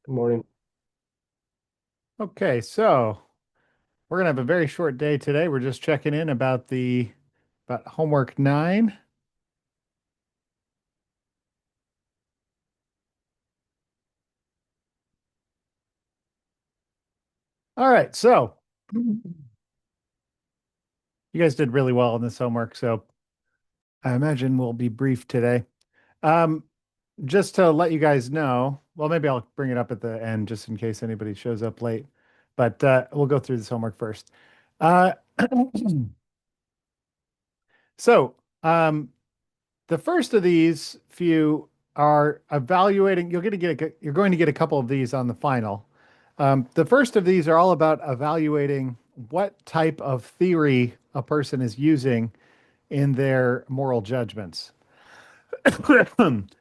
Good morning. Okay, so we're gonna have a very short day today. We're just checking in about the about homework 9. All right, so you guys did really well in this homework, so I imagine we'll be brief today. Um, just to let you guys know, well, maybe I'll bring it up at the end just in case anybody shows up late, but we'll go through this homework first. Uh, so, the first of these few are evaluating. You're going to get a couple of these on the final. The first of these are all about evaluating what type of theory a person is using in their moral judgments.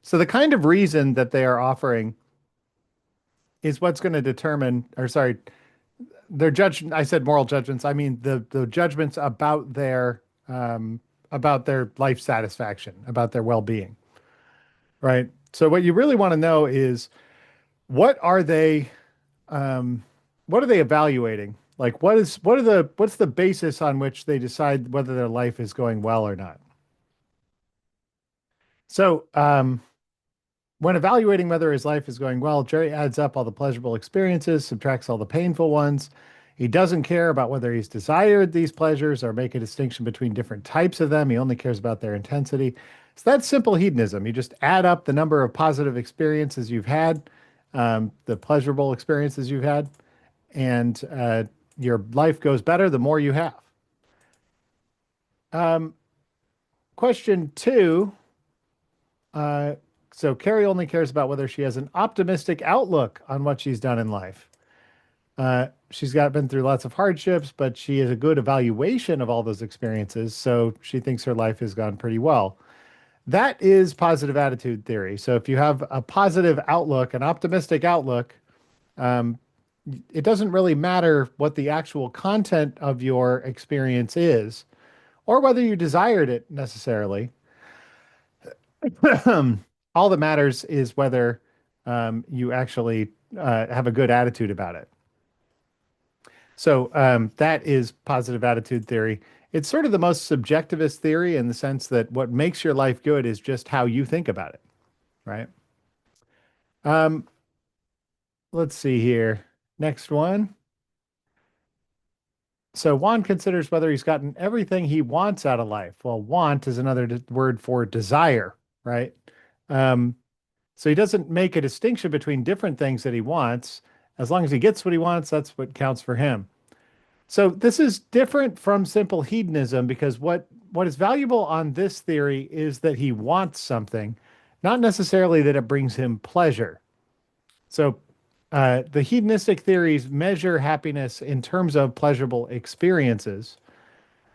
So the kind of reason that they are offering is what's going to determine, or sorry, their judge. I said moral judgments. I mean the judgments about their life satisfaction, about their well-being, right? So what you really want to know is what are they um, what are they evaluating? Like what's the basis on which they decide whether their life is going well or not? So when evaluating whether his life is going well, Jerry adds up all the pleasurable experiences, subtracts all the painful ones. He doesn't care about whether he's desired these pleasures or make a distinction between different types of them. He only cares about their intensity. So that's simple hedonism. You just add up the number of positive experiences you've had, the pleasurable experiences you've had, and your life goes better the more you have. Um, question two. Uh, so Carrie only cares about whether she has an optimistic outlook on what she's done in life. She's been through lots of hardships, but she has a good evaluation of all those experiences, so she thinks her life has gone pretty well. That is positive attitude theory. So if you have a positive outlook, an optimistic outlook, um, it doesn't really matter what the actual content of your experience is, or whether you desired it necessarily. All that matters is whether you actually have a good attitude about it. So that is positive attitude theory. It's sort of the most subjectivist theory in the sense that what makes your life good is just how you think about it, right? Um, let's see here. Next one. So Juan considers whether he's gotten everything he wants out of life. Well, want is another word for desire, right? Um, so he doesn't make a distinction between different things that he wants. As long as he gets what he wants, that's what counts for him. So this is different from simple hedonism because what is valuable on this theory is that he wants something, not necessarily that it brings him pleasure. So the hedonistic theories measure happiness in terms of pleasurable experiences,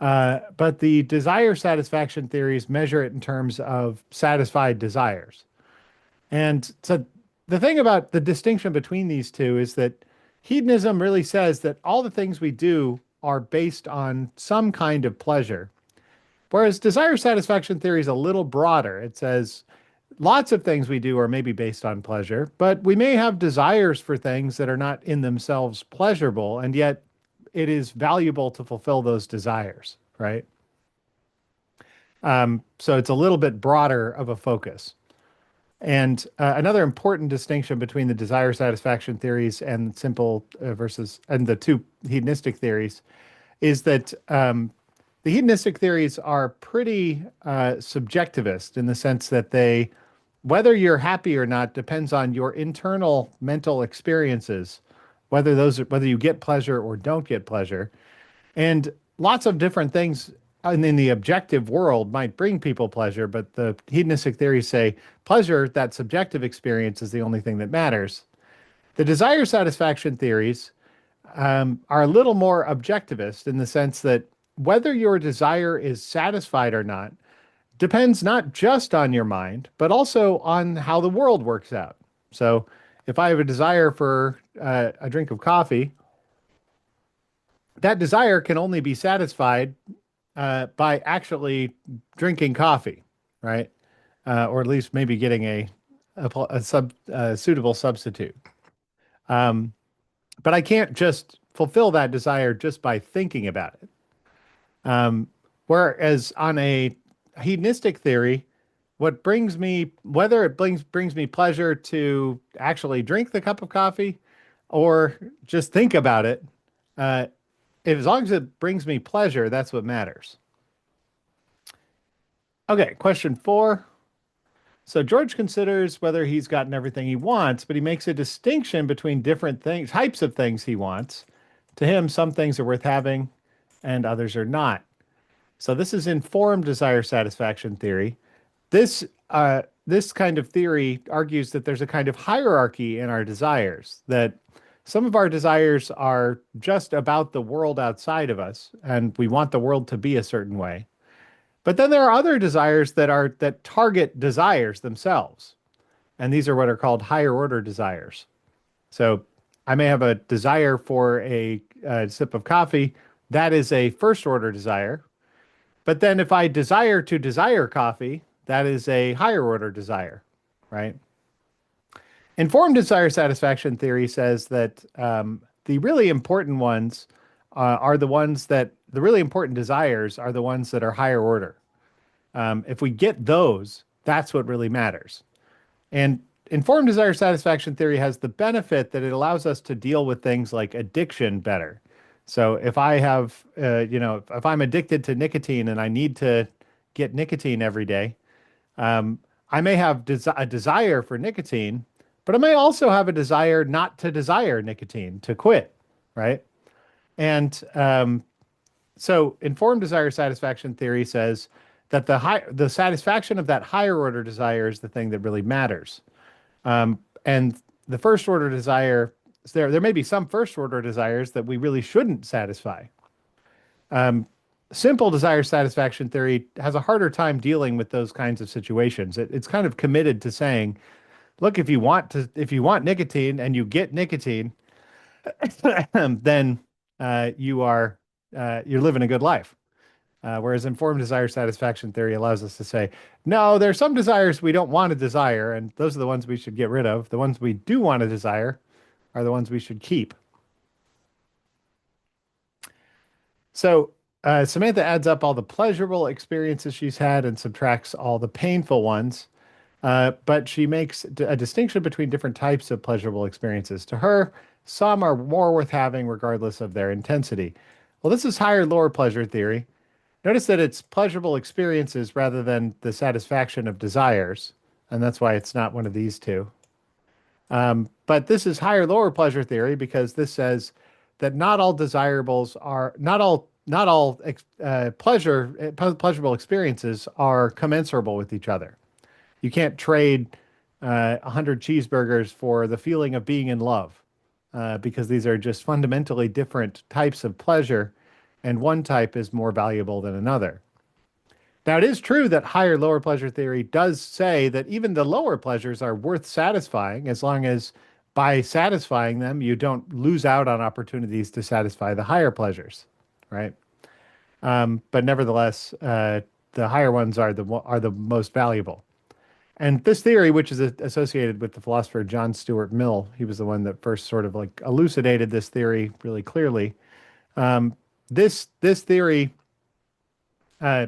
but the desire satisfaction theories measure it in terms of satisfied desires. And so the thing about the distinction between these two is that hedonism really says that all the things we do are based on some kind of pleasure. Whereas desire satisfaction theory is a little broader. It says lots of things we do are maybe based on pleasure, but we may have desires for things that are not in themselves pleasurable, and yet it is valuable to fulfill those desires, right? So it's a little bit broader of a focus. And another important distinction between the desire satisfaction theories and simple versus and the two hedonistic theories is that the hedonistic theories are pretty subjectivist in the sense that whether you're happy or not, depends on your internal mental experiences, whether you get pleasure or don't get pleasure. And lots of different things in the objective world might bring people pleasure, but the hedonistic theories say pleasure, that subjective experience, is the only thing that matters. The desire satisfaction theories are a little more objectivist in the sense that whether your desire is satisfied or not depends not just on your mind, but also on how the world works out. So if I have a desire for a drink of coffee, that desire can only be satisfied by actually drinking coffee, right? Or at least maybe getting a suitable substitute. Um, but I can't just fulfill that desire just by thinking about it. Um, Whereas on a hedonistic theory, whether it brings me pleasure to actually drink the cup of coffee or just think about it, uh, as long as it brings me pleasure, that's what matters. Okay, question 4. So George considers whether he's gotten everything he wants, but he makes a distinction between different things, types of things he wants. To him, some things are worth having and others are not. So this is informed desire satisfaction theory. This kind of theory argues that there's a kind of hierarchy in our desires, that some of our desires are just about the world outside of us, and we want the world to be a certain way. But then there are other desires that target desires themselves, and these are what are called higher order desires. So I may have a desire for a sip of coffee. That is a first order desire. But then if I desire to desire coffee, that is a higher order desire, right? Informed desire satisfaction theory says that the really important ones are the really important desires are the ones that are higher order. If we get those, that's what really matters. And informed desire satisfaction theory has the benefit that it allows us to deal with things like addiction better. So if I have, if I'm addicted to nicotine and I need to get nicotine every day, I may have a desire for nicotine, but I may also have a desire not to desire nicotine, to quit, right? And so informed desire satisfaction theory says that the satisfaction of that higher order desire is the thing that really matters. And the first order desire, there may be some first order desires that we really shouldn't satisfy. Simple desire satisfaction theory has a harder time dealing with those kinds of situations. It's kind of committed to saying, look, if you want nicotine and you get nicotine, then you're living a good life. Whereas informed desire satisfaction theory allows us to say, no, there are some desires we don't want to desire, and those are the ones we should get rid of. The ones we do want to desire are the ones we should keep. So Samantha adds up all the pleasurable experiences she's had and subtracts all the painful ones. But she makes a distinction between different types of pleasurable experiences. To her, some are more worth having regardless of their intensity. Well, this is higher lower pleasure theory. Notice that it's pleasurable experiences rather than the satisfaction of desires, and that's why it's not one of these two. But this is higher lower pleasure theory because this says that not all desirables are not all pleasurable experiences are commensurable with each other. You can't trade 100 cheeseburgers for the feeling of being in love because these are just fundamentally different types of pleasure, and one type is more valuable than another. Now, it is true that higher lower pleasure theory does say that even the lower pleasures are worth satisfying as long as by satisfying them, you don't lose out on opportunities to satisfy the higher pleasures, right? But nevertheless, the higher ones are the most valuable. And this theory, which is associated with the philosopher John Stuart Mill, he was the one that first sort of like elucidated this theory really clearly. This theory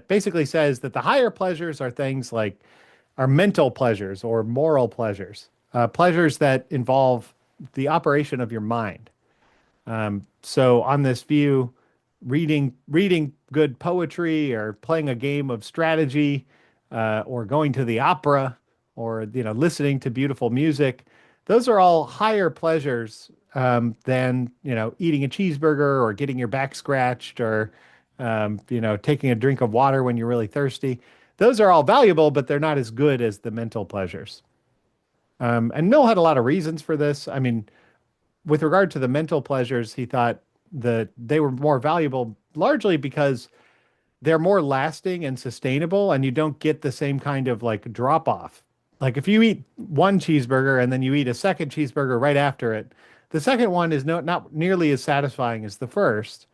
basically says that the higher pleasures are things like are mental pleasures or moral pleasures, pleasures that involve the operation of your mind. So on this view, reading good poetry or playing a game of strategy or going to the opera or listening to beautiful music, those are all higher pleasures than eating a cheeseburger or getting your back scratched or taking a drink of water when you're really thirsty. Those are all valuable, but they're not as good as the mental pleasures. And Mill had a lot of reasons for this. I mean, with regard to the mental pleasures, he thought that they were more valuable largely because they're more lasting and sustainable, and you don't get the same kind of like drop off. Like if you eat one cheeseburger and then you eat a second cheeseburger right after it, the second one is not nearly as satisfying as the first.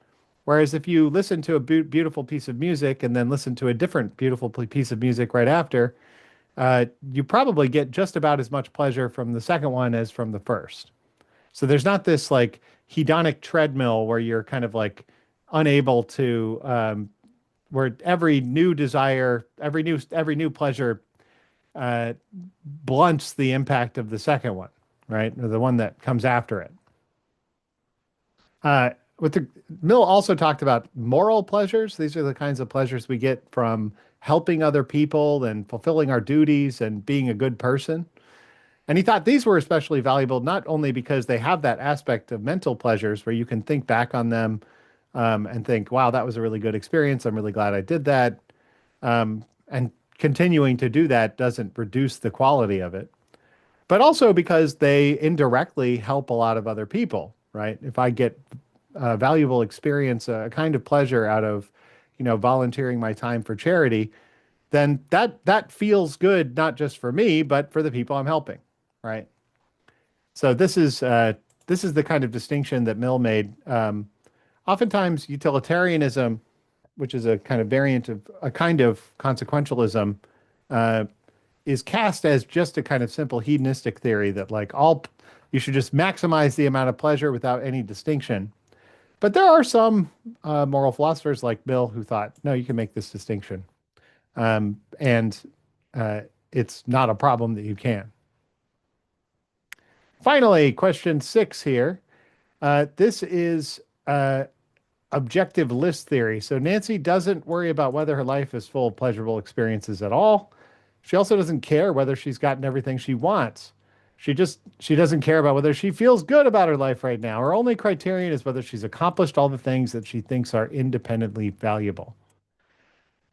Whereas if you listen to a beautiful piece of music and then listen to a different beautiful piece of music right after, you probably get just about as much pleasure from the second one as from the first. So there's not this like hedonic treadmill where you're kind of like unable to where every new desire, every new pleasure blunts the impact of the second one, right? Or the one that comes after it. With the Mill also talked about moral pleasures. These are the kinds of pleasures we get from helping other people and fulfilling our duties and being a good person. And he thought these were especially valuable not only because they have that aspect of mental pleasures where you can think back on them and think, wow, that was a really good experience. I'm really glad I did that. And continuing to do that doesn't reduce the quality of it, but also because they indirectly help a lot of other people, right? If I get a valuable experience, a kind of pleasure out of, volunteering my time for charity, then that feels good, not just for me, but for the people I'm helping, right? So this is the kind of distinction that Mill made. Oftentimes, utilitarianism, which is a kind of variant of a kind of consequentialism, uh, is cast as just a kind of simple hedonistic theory that like all you should just maximize the amount of pleasure without any distinction. But there are some moral philosophers like Mill who thought, no, you can make this distinction, and uh, it's not a problem that you can. Finally, question 6 here. This is objective list theory. So Nancy doesn't worry about whether her life is full of pleasurable experiences at all. She also doesn't care whether she's gotten everything she wants. She doesn't care about whether she feels good about her life right now. Her only criterion is whether she's accomplished all the things that she thinks are independently valuable.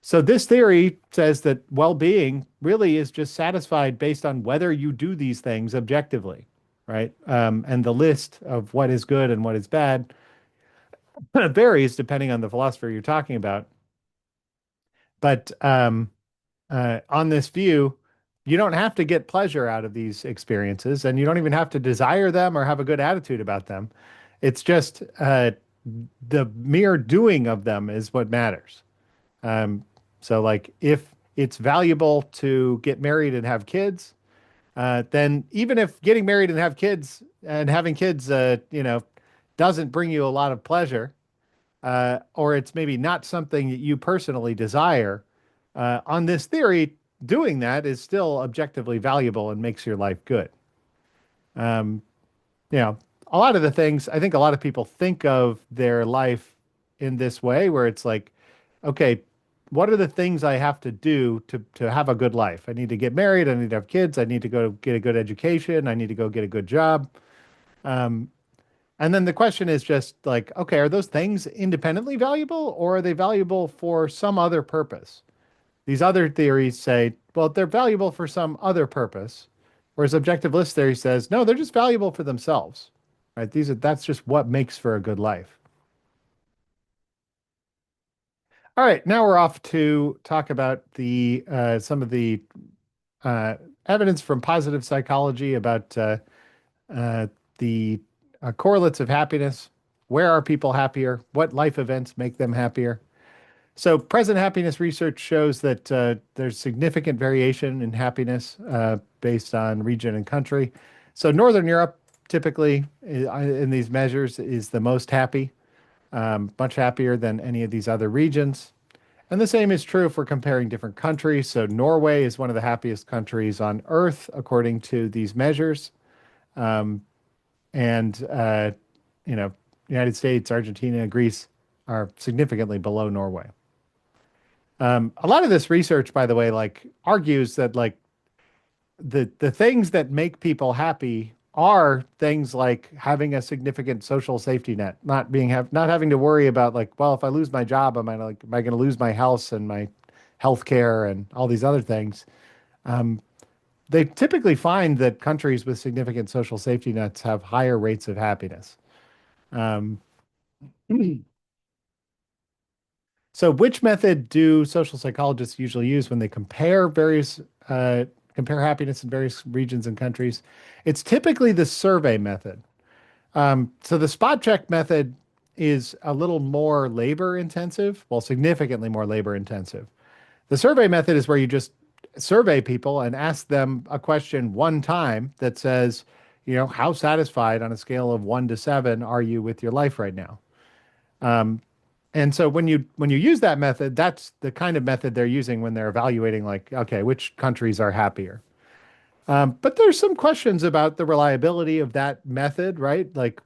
So this theory says that well-being really is just satisfied based on whether you do these things objectively, right? And the list of what is good and what is bad varies depending on the philosopher you're talking about. But on this view, you don't have to get pleasure out of these experiences, and you don't even have to desire them or have a good attitude about them. It's just the mere doing of them is what matters. Um, so, like, if it's valuable to get married and have kids, then even if getting married and have kids and having kids, doesn't bring you a lot of pleasure, or it's maybe not something that you personally desire, on this theory, doing that is still objectively valuable and makes your life good. Um, you know, a lot of the things, I think a lot of people think of their life in this way, where it's like, okay, what are the things I have to do to have a good life? I need to get married. I need to have kids. I need to go get a good education. I need to go get a good job. Um, and then the question is just like, okay, are those things independently valuable or are they valuable for some other purpose? These other theories say, well, they're valuable for some other purpose, whereas objective list theory says, no, they're just valuable for themselves, right? That's just what makes for a good life. All right, now we're off to talk about the some of the uh, evidence from positive psychology about uh, the correlates of happiness. Where are people happier? What life events make them happier? So, present happiness research shows that there's significant variation in happiness based on region and country. So, Northern Europe typically in these measures is the most happy, much happier than any of these other regions. And the same is true for comparing different countries. So, Norway is one of the happiest countries on earth, according to these measures. Um, and, you know, United States, Argentina, Greece are significantly below Norway. A lot of this research, by the way, like argues that like the things that make people happy are things like having a significant social safety net, not having to worry about like, well, if I lose my job, am I going to lose my house and my health care and all these other things? Um, they typically find that countries with significant social safety nets have higher rates of happiness. Um, So, which method do social psychologists usually use when they compare happiness in various regions and countries? It's typically the survey method. So, the spot check method is a little more labor intensive, well, significantly more labor intensive. The survey method is where you just survey people and ask them a question one time that says, how satisfied on a scale of 1 to 7 are you with your life right now? Um, and so when you use that method, that's the kind of method they're using when they're evaluating, like, okay, which countries are happier. But there's some questions about the reliability of that method, right? Like,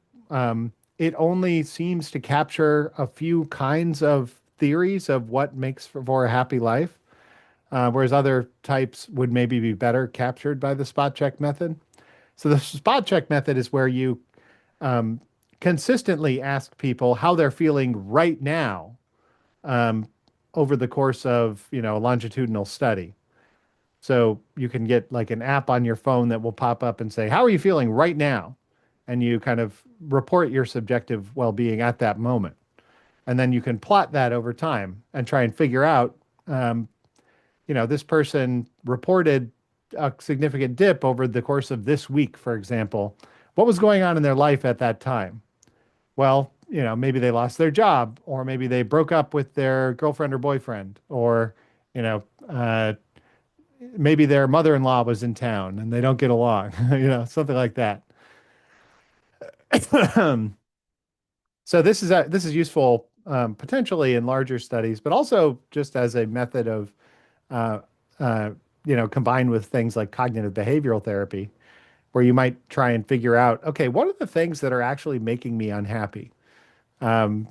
it only seems to capture a few kinds of theories of what makes for a happy life, whereas other types would maybe be better captured by the spot check method. So the spot check method is where you um, consistently ask people how they're feeling right now, um, over the course of, a longitudinal study. So you can get like an app on your phone that will pop up and say, "How are you feeling right now?" And you kind of report your subjective well-being at that moment. And then you can plot that over time and try and figure out, um, this person reported a significant dip over the course of this week, for example. What was going on in their life at that time? Well, maybe they lost their job, or maybe they broke up with their girlfriend or boyfriend, or, you know, uh, maybe their mother-in-law was in town and they don't get along, something like that. So this is useful, potentially in larger studies, but also just as a method of, uh, uh, combined with things like cognitive behavioral therapy, where you might try and figure out, okay, what are the things that are actually making me unhappy? Um,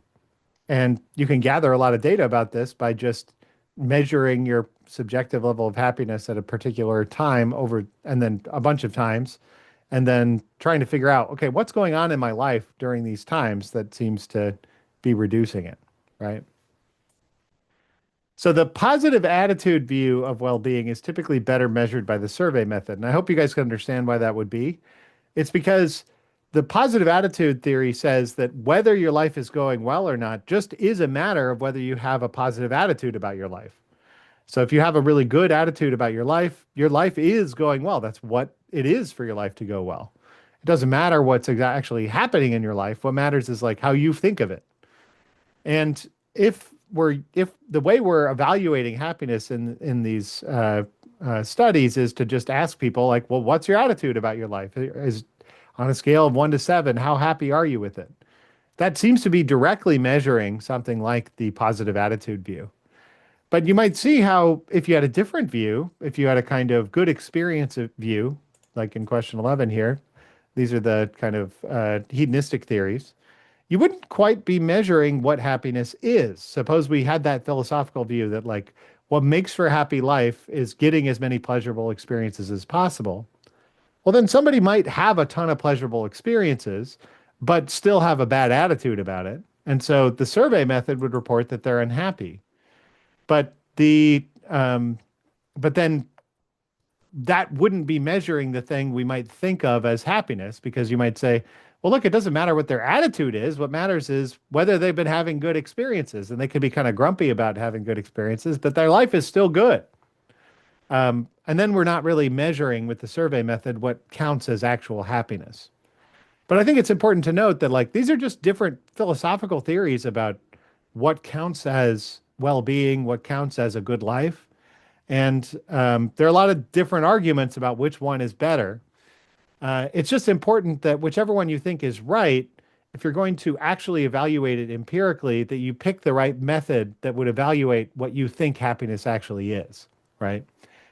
And you can gather a lot of data about this by just measuring your subjective level of happiness at a particular time over, and then a bunch of times, and then trying to figure out, okay, what's going on in my life during these times that seems to be reducing it, right? So the positive attitude view of well-being is typically better measured by the survey method. And I hope you guys can understand why that would be. It's because the positive attitude theory says that whether your life is going well or not just is a matter of whether you have a positive attitude about your life. So if you have a really good attitude about your life is going well. That's what it is for your life to go well. It doesn't matter what's actually happening in your life. What matters is like how you think of it. And if the way we're evaluating happiness in these studies is to just ask people like, well, what's your attitude about your life? Is on a scale of 1 to 7, how happy are you with it? That seems to be directly measuring something like the positive attitude view. But you might see how if you had a different view, if you had a kind of good experience of view, like in question 11 here, these are the kind of hedonistic theories, you wouldn't quite be measuring what happiness is. Suppose we had that philosophical view that, like, what makes for a happy life is getting as many pleasurable experiences as possible. Well, then somebody might have a ton of pleasurable experiences, but still have a bad attitude about it. And so the survey method would report that they're unhappy. But but then that wouldn't be measuring the thing we might think of as happiness, because you might say, well, look, it doesn't matter what their attitude is. What matters is whether they've been having good experiences. And they could be kind of grumpy about having good experiences, but their life is still good. And then we're not really measuring with the survey method what counts as actual happiness. But I think it's important to note that, like, these are just different philosophical theories about what counts as well-being, what counts as a good life. And there are a lot of different arguments about which one is better. It's just important that whichever one you think is right, if you're going to actually evaluate it empirically, that you pick the right method that would evaluate what you think happiness actually is, right?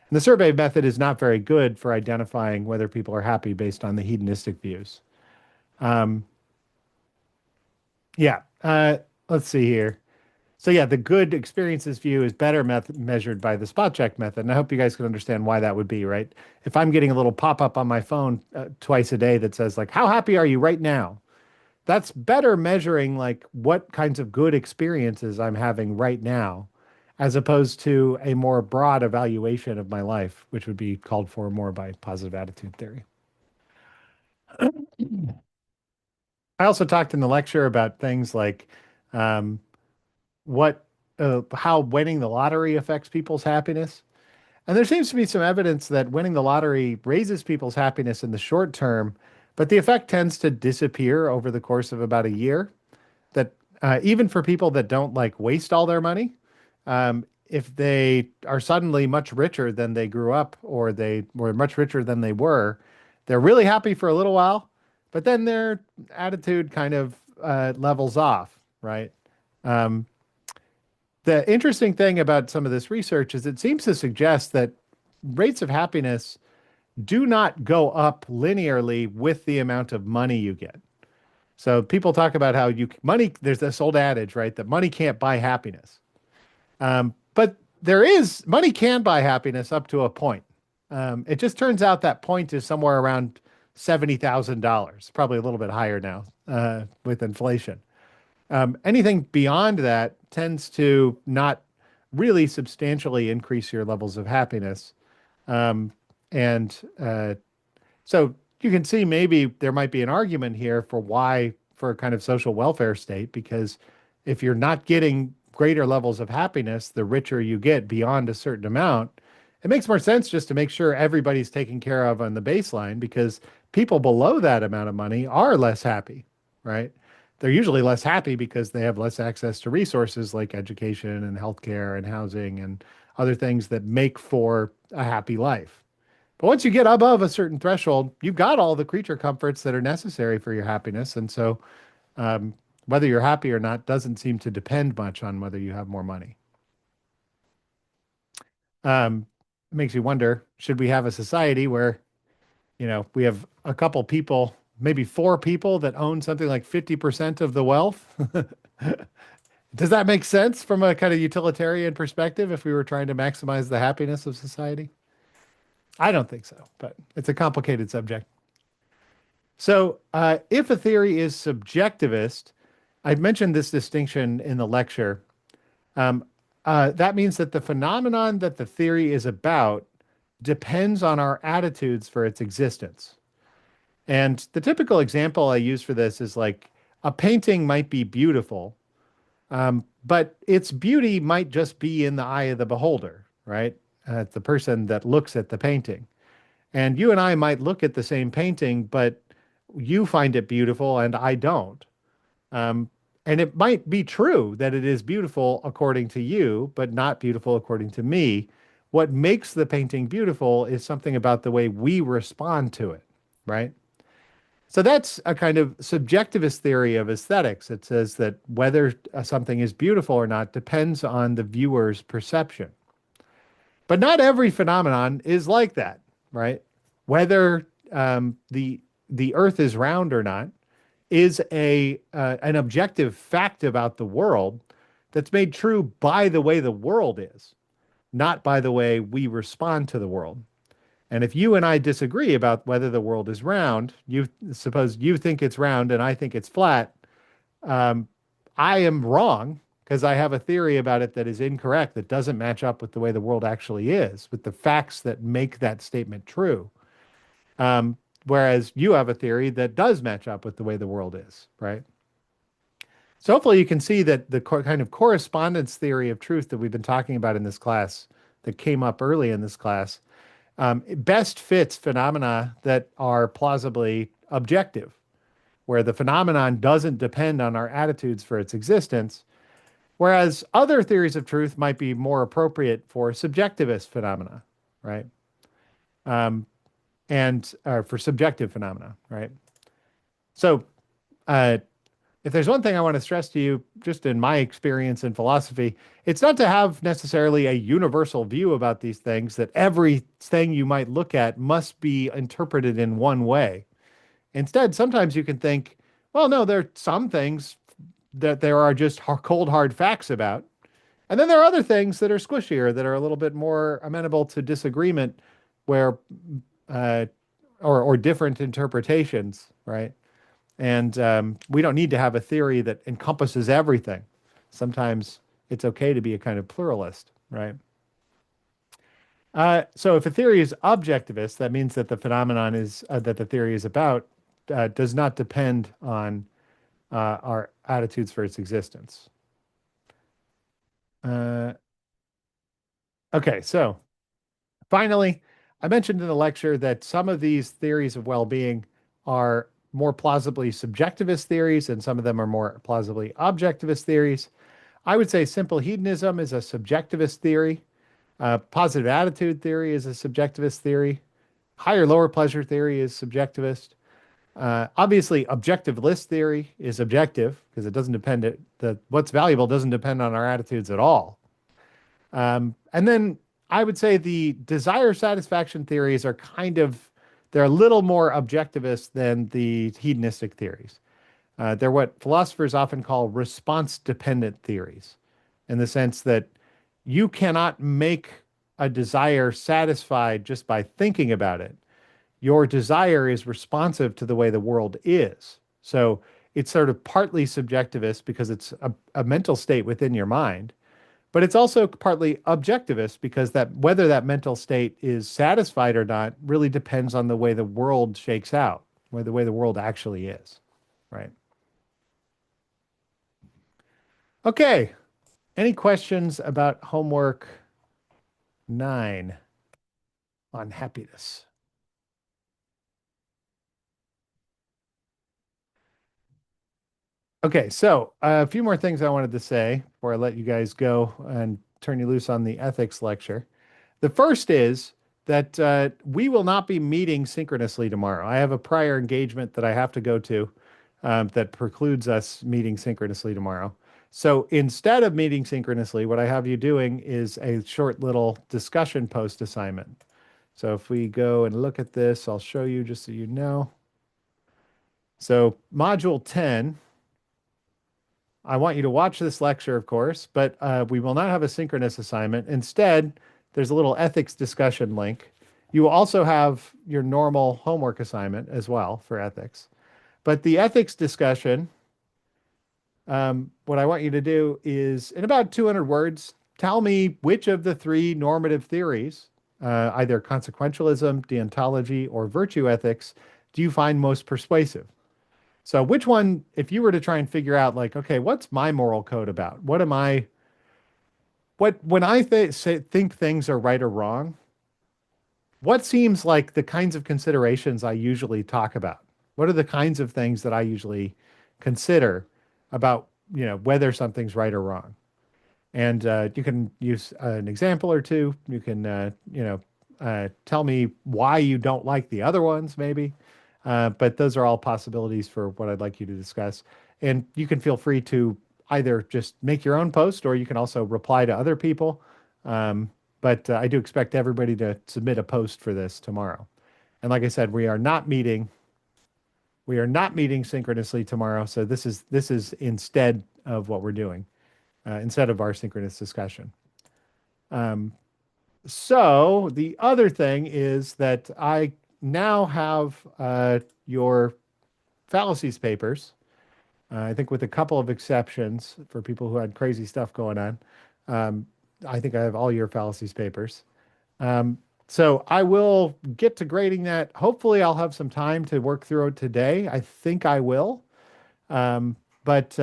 And the survey method is not very good for identifying whether people are happy based on the hedonistic views. Um, yeah, let's see here. So yeah, the good experiences view is better measured by the spot check method. And I hope you guys can understand why that would be, right? If I'm getting a little pop-up on my phone twice a day that says like, how happy are you right now? That's better measuring like what kinds of good experiences I'm having right now, as opposed to a more broad evaluation of my life, which would be called for more by positive attitude theory. I also talked in the lecture about things like um, what how winning the lottery affects people's happiness. And there seems to be some evidence that winning the lottery raises people's happiness in the short term, but the effect tends to disappear over the course of about a year. That even for people that don't like waste all their money, if they are suddenly much richer than they grew up, or they were much richer than they were, They're really happy for a little while, but then their attitude kind of levels off, right? Um, the interesting thing about some of this research is it seems to suggest that rates of happiness do not go up linearly with the amount of money you get. So people talk about how money, there's this old adage, right, that money can't buy happiness. But there is money can buy happiness up to a point. It just turns out that point is somewhere around $70,000, probably a little bit higher now with inflation. Anything beyond that tends to not really substantially increase your levels of happiness. Um, and so you can see maybe there might be an argument here for why, for a kind of social welfare state, because if you're not getting greater levels of happiness, the richer you get beyond a certain amount, it makes more sense just to make sure everybody's taken care of on the baseline because people below that amount of money are less happy, right? They're usually less happy because they have less access to resources like education and healthcare and housing and other things that make for a happy life. But once you get above a certain threshold, you've got all the creature comforts that are necessary for your happiness. And so, um, whether you're happy or not doesn't seem to depend much on whether you have more money. It makes you wonder, should we have a society where, we have a couple people, maybe four people that own something like 50% of the wealth? Does that make sense from a kind of utilitarian perspective if we were trying to maximize the happiness of society? I don't think so, but it's a complicated subject. So, if a theory is subjectivist, I mentioned this distinction in the lecture. Um, that means that the phenomenon that the theory is about depends on our attitudes for its existence. And the typical example I use for this is like a painting might be beautiful, but its beauty might just be in the eye of the beholder, right? The person that looks at the painting. And you and I might look at the same painting, but you find it beautiful and I don't. Um, and it might be true that it is beautiful according to you, but not beautiful according to me. What makes the painting beautiful is something about the way we respond to it, right? So that's a kind of subjectivist theory of aesthetics. It says that whether something is beautiful or not depends on the viewer's perception. But not every phenomenon is like that, right? Whether the Earth is round or not is a an objective fact about the world that's made true by the way the world is, not by the way we respond to the world. And if you and I disagree about whether the world is round, you suppose you think it's round and I think it's flat, um, I am wrong because I have a theory about it that is incorrect, that doesn't match up with the way the world actually is, with the facts that make that statement true. Whereas you have a theory that does match up with the way the world is, right? So hopefully you can see that the kind of correspondence theory of truth that we've been talking about in this class, that came up early in this class, it best fits phenomena that are plausibly objective, where the phenomenon doesn't depend on our attitudes for its existence, whereas other theories of truth might be more appropriate for subjectivist phenomena, right? Um, and for subjective phenomena, right? So, uh, if there's one thing I want to stress to you, just in my experience in philosophy, it's not to have necessarily a universal view about these things, that everything you might look at must be interpreted in one way. Instead, sometimes you can think, well, no, there are some things that there are just cold, hard facts about. And then there are other things that are squishier, that are a little bit more amenable to disagreement, where uh, or different interpretations, right? And we don't need to have a theory that encompasses everything. Sometimes it's okay to be a kind of pluralist, right? So if a theory is objectivist, that means that the phenomenon is that the theory is about does not depend on our attitudes for its existence. Uh, okay, so finally, I mentioned in the lecture that some of these theories of well-being are more plausibly subjectivist theories, and some of them are more plausibly objectivist theories. I would say simple hedonism is a subjectivist theory. Positive attitude theory is a subjectivist theory. higher lower pleasure theory is subjectivist. Obviously, objectivist theory is objective because it doesn't depend the what's valuable doesn't depend on our attitudes at all. And then I would say the desire satisfaction theories are they're a little more objectivist than the hedonistic theories. They're what philosophers often call response dependent theories, in the sense that you cannot make a desire satisfied just by thinking about it. Your desire is responsive to the way the world is. So it's sort of partly subjectivist because it's a mental state within your mind, but it's also partly objectivist because that whether that mental state is satisfied or not really depends on the way the world shakes out, or the way the world actually is, right? Okay. Any questions about homework 9 on happiness? Okay, so a few more things I wanted to say before I let you guys go and turn you loose on the ethics lecture. The first is that we will not be meeting synchronously tomorrow. I have a prior engagement that I have to go to that precludes us meeting synchronously tomorrow. So instead of meeting synchronously, what I have you doing is a short little discussion post assignment. So if we go and look at this, I'll show you just so you know. So module 10, I want you to watch this lecture, of course, but we will not have a synchronous assignment. Instead, there's a little ethics discussion link. You will also have your normal homework assignment as well for ethics. But the ethics discussion, what I want you to do is, in about 200 words, tell me which of the three normative theories, either consequentialism, deontology, or virtue ethics, do you find most persuasive? So which one, if you were to try and figure out like, okay, what's my moral code about? When I think things are right or wrong, what seems like the kinds of considerations I usually talk about? What are the kinds of things that I usually consider about, whether something's right or wrong? And you can use an example or two. You can, tell me why you don't like the other ones, maybe. But those are all possibilities for what I'd like you to discuss. And you can feel free to either just make your own post or you can also reply to other people. But I do expect everybody to submit a post for this tomorrow. And like I said, we are not meeting synchronously tomorrow. So this is instead of what we're doing, instead of our synchronous discussion. Um, so the other thing is that I now have your fallacies papers. I think with a couple of exceptions for people who had crazy stuff going on. Um, I think I have all your fallacies papers. Um, so I will get to grading that. Hopefully, I'll have some time to work through it today. I think I will. But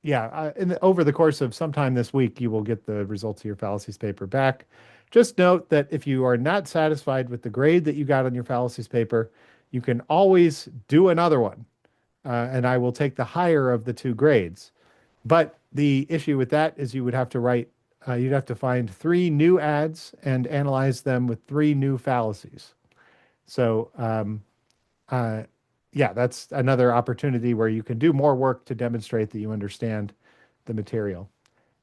yeah, over the course of sometime this week, you will get the results of your fallacies paper back. Just note that if you are not satisfied with the grade that you got on your fallacies paper, you can always do another one, and I will take the higher of the two grades. But the issue with that is you'd have to find three new ads and analyze them with three new fallacies. So, uh, yeah, that's another opportunity where you can do more work to demonstrate that you understand the material.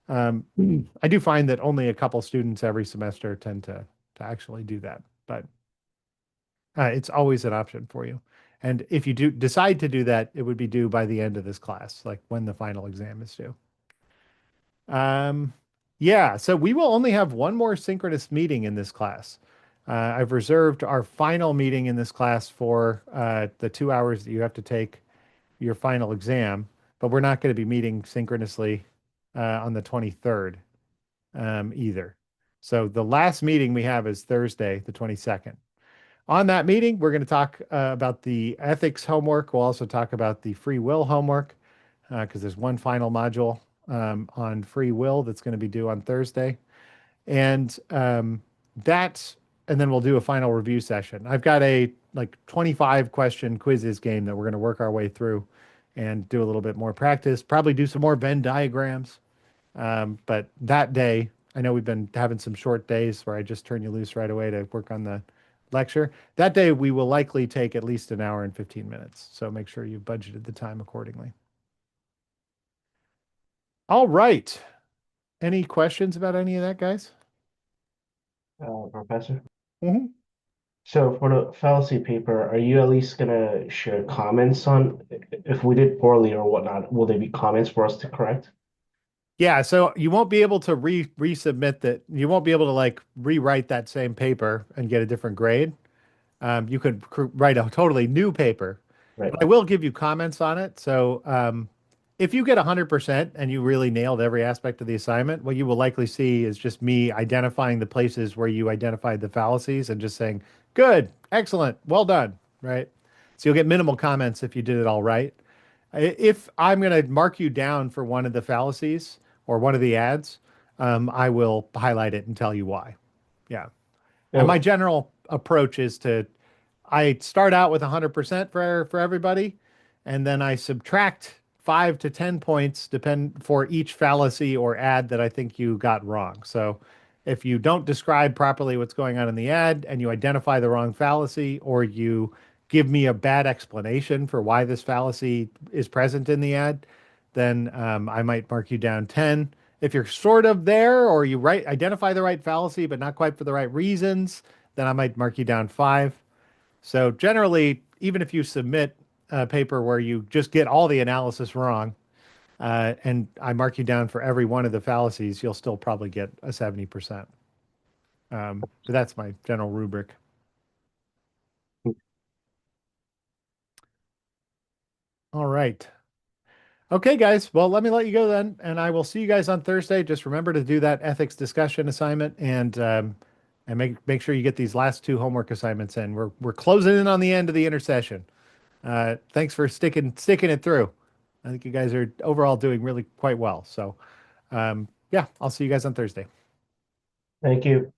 I do find that only a couple students every semester tend to actually do that, but it's always an option for you. And if you do decide to do that, it would be due by the end of this class, like when the final exam is due. Um, yeah, so we will only have one more synchronous meeting in this class. I've reserved our final meeting in this class for the 2 hours that you have to take your final exam, but we're not going to be meeting synchronously on the 23rd either. So the last meeting we have is Thursday, the 22nd. On that meeting, we're going to talk about the ethics homework. We'll also talk about the free will homework because there's one final module on free will that's going to be due on Thursday. And and then we'll do a final review session. I've got a like 25 question quizzes game that we're going to work our way through and do a little bit more practice, probably do some more Venn diagrams. But that day, I know we've been having some short days where I just turn you loose right away to work on the lecture. That day we will likely take at least an hour and 15 minutes. So make sure you budgeted the time accordingly. All right. Any questions about any of that, guys? Professor. Mhm. So for the fallacy paper, are you at least gonna share comments on if we did poorly or whatnot? Will there be comments for us to correct? Yeah, so you won't be able to resubmit that. You won't be able to like rewrite that same paper and get a different grade. You could write a totally new paper, Right. but I will give you comments on it. So if you get 100% and you really nailed every aspect of the assignment, what you will likely see is just me identifying the places where you identified the fallacies and just saying, good, excellent, well done, right? So you'll get minimal comments if you did it all right. If I'm going to mark you down for one of the fallacies or one of the ads, I will highlight it and tell you why. Yeah. And my Okay. general approach is to I start out with 100% for everybody, and then I subtract 5 to 10 points depend for each fallacy or ad that I think you got wrong. So if you don't describe properly what's going on in the ad and you identify the wrong fallacy or you give me a bad explanation for why this fallacy is present in the ad, then I might mark you down 10. If you're sort of there or you identify the right fallacy but not quite for the right reasons, then I might mark you down 5. So generally, even if you submit a paper where you just get all the analysis wrong, and I mark you down for every one of the fallacies, you'll still probably get a 70%. But that's my general rubric. All right. Okay, guys. Well, let me let you go then, and I will see you guys on Thursday. Just remember to do that ethics discussion assignment and make sure you get these last two homework assignments in. We're closing in on the end of the intersession. Thanks for sticking it through. I think you guys are overall doing really quite well. So, yeah, I'll see you guys on Thursday. Thank you.